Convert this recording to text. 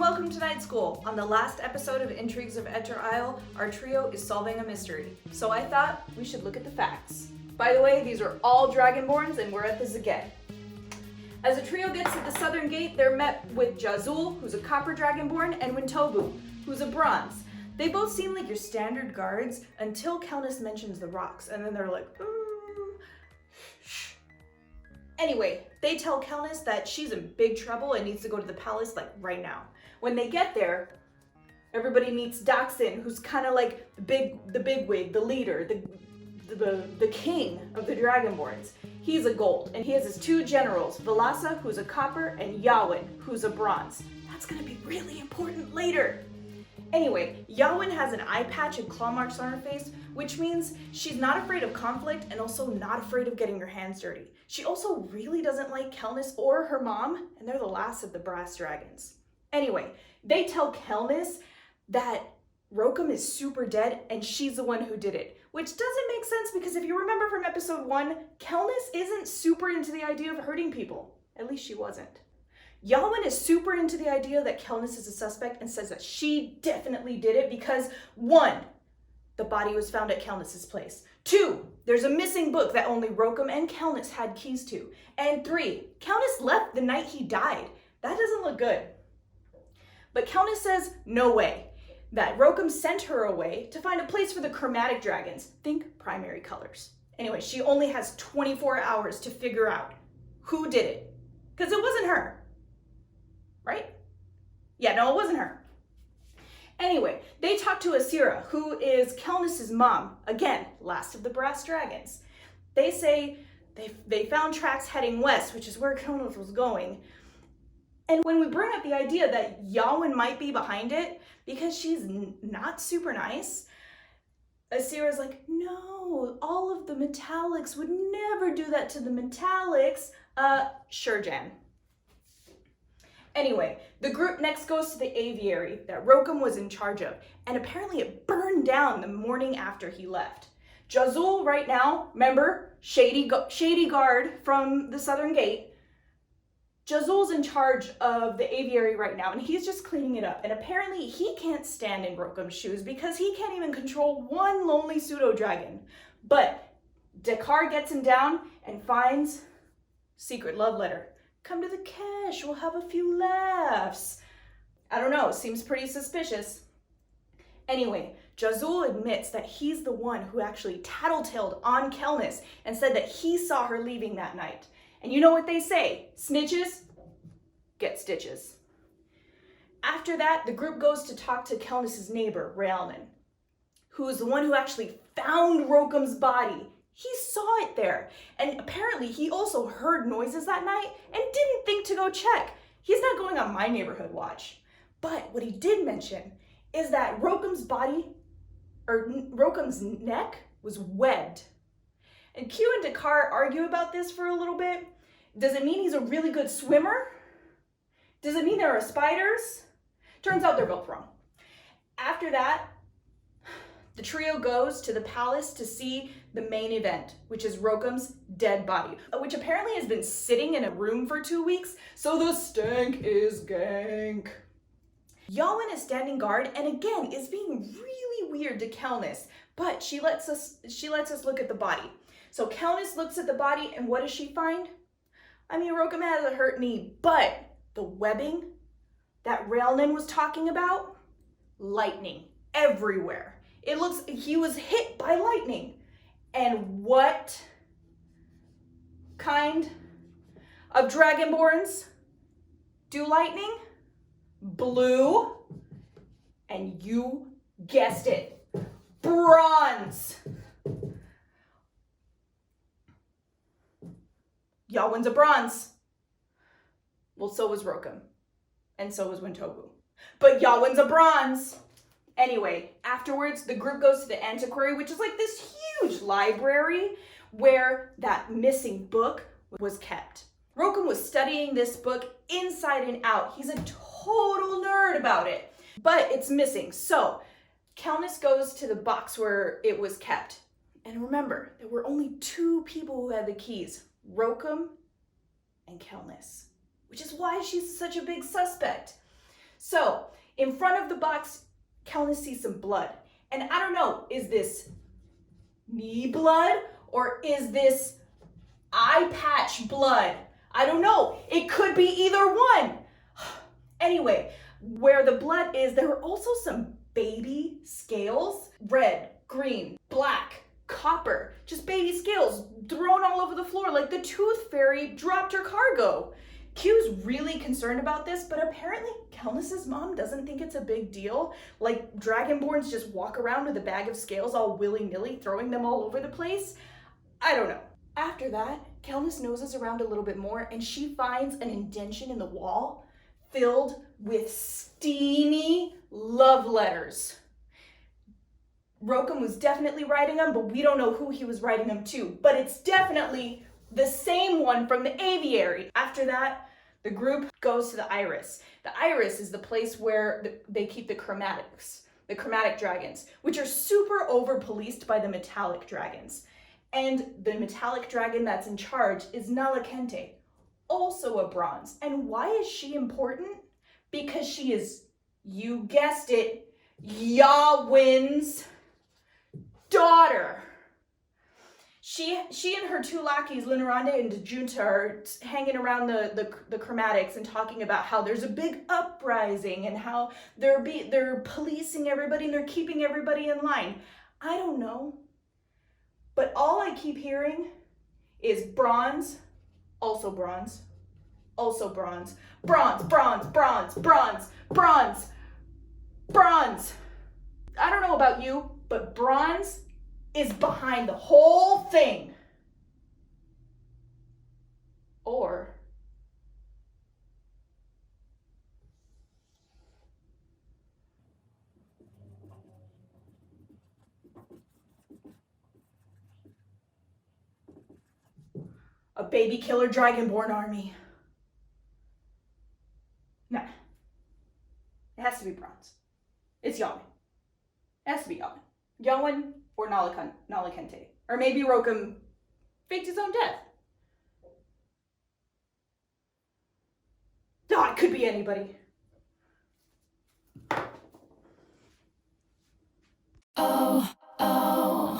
welcome to night school. On the last episode of Intrigues of Etter Isle, our trio is solving a mystery. So I thought we should look at the facts. By the way, these are all Dragonborns and we're at the Zaget. As the trio gets to the southern gate, they're met with Jazul, who's a copper Dragonborn, and Wintobu, who's a bronze. They both seem like your standard guards until Kelnis mentions the rocks, and then they're like, shh. Anyway, they tell Kelnis that she's in big trouble and needs to go to the palace like right now. When they get there, everybody meets Daxin, who's kind of like the bigwig, the leader, the king of the Dragonborns. He's a gold, and he has his two generals, Velasa, who's a copper, and Yawin, who's a bronze. That's gonna be really important later. Anyway, Yawin has an eye patch and claw marks on her face, which means she's not afraid of conflict and also not afraid of getting her hands dirty. She also really doesn't like Kelnis or her mom, and they're the last of the brass dragons. Anyway, they tell Kelnis that Rokum is super dead and she's the one who did it, which doesn't make sense because if you remember from episode 1, Kelnis isn't super into the idea of hurting people. At least she wasn't. Yawin is super into the idea that Kelnis is a suspect and says that she definitely did it because 1, the body was found at Kelnis's place. 2, there's a missing book that only Rokum and Kelnis had keys to. And 3, Kelnis left the night he died. That doesn't look good. But Kelnis says no way, that Rokum sent her away to find a place for the chromatic dragons. Think primary colors. Anyway, she only has 24 hours to figure out who did it, because it wasn't her. Right? Yeah, no, it wasn't her. Anyway, they talk to Asira, who is Kelnis's mom. Again, last of the brass dragons. They say they found tracks heading west, which is where Kelnis was going. And when we bring up the idea that Yawin might be behind it, because she's not super nice, Asira's like, no, all of the metallics would never do that to the metallics. Sure, Jan. Anyway, the group next goes to the aviary that Rokum was in charge of, and apparently it burned down the morning after he left. Jazul right now, remember, shady guard from the southern gate, Jazul's in charge of the aviary right now, and he's just cleaning it up, and apparently he can't stand in Rokum's shoes because he can't even control one lonely pseudo-dragon. But Dakar gets him down and finds secret love letter. Come to the cache, we'll have a few laughs. I don't know, seems pretty suspicious. Anyway, Jazul admits that he's the one who actually tattletaled on Kelnis and said that he saw her leaving that night. And you know what they say, snitches get stitches. After that, the group goes to talk to Kelnis's neighbor, Rhiannon, who is the one who actually found Rokum's body. He saw it there, and apparently he also heard noises that night and didn't think to go check. He's not going on my neighborhood watch. But what he did mention is that Rokum's neck was webbed. And Q and Dakar argue about this for a little bit. Does it mean he's a really good swimmer? Does it mean there are spiders? Turns out they're both wrong. After that, the trio goes to the palace to see the main event, which is Rokum's dead body, which apparently has been sitting in a room for 2 weeks, so the stank is gank. Yawin is standing guard and again is being really weird to Kelnis, but she lets us look at the body. So Kelnis looks at the body and what does she find? I mean, Rokum has a hurt knee, but the webbing that Rhiannon was talking about, lightning everywhere. It looks, he was hit by lightning. And what kind of Dragonborns do lightning? Blue. And you guessed it, bronze. Yawin's a bronze. Well, so was Rokum. And so was Wintobu. But Yawin's a bronze. Anyway, afterwards, the group goes to the antiquary, which is like this huge library where that missing book was kept. Rokum was studying this book inside and out. He's a total nerd about it, but it's missing. So Kelnis goes to the box where it was kept. And remember, there were only 2 people who had the keys, Rokum and Kelnis, which is why she's such a big suspect. So, in front of the box, Kelnis sees some blood. And I don't know, is this knee blood or is this eye patch blood? I don't know. It could be either one. Anyway, where the blood is, there are also some baby scales. Red, green, black, copper. Just baby scales thrown all over the floor like the tooth fairy dropped her cargo. Q's really concerned about this, but apparently Kelnis's mom doesn't think it's a big deal. Like Dragonborns just walk around with a bag of scales all willy-nilly, throwing them all over the place. I don't know. After that, Kelnis noses around a little bit more and she finds an indention in the wall filled with steamy love letters. Rokum was definitely writing them, but we don't know who he was writing them to. But it's definitely the same one from the aviary. After that, the group goes to the Iris. The Iris is the place where they keep the chromatics, the chromatic dragons, which are super over-policed by the metallic dragons. And the metallic dragon that's in charge is Nalakente, also a bronze. And why is she important? Because she is, you guessed it, Yawin's daughter. She and her two lackeys, Linarande and Dejunta, are hanging around the chromatics and talking about how there's a big uprising and how they're policing everybody and they're keeping everybody in line. I don't know. But all I keep hearing is bronze, also bronze, also bronze, bronze, bronze, bronze, bronze, bronze, bronze. I don't know about you, but bronze is behind the whole thing. Or a baby killer dragonborn army. Nah. It has to be bronze. It's Yawin. It has to be Yawin. Yawin or Nalakente. Or maybe Rokum faked his own death. Oh, it could be anybody. Oh, oh.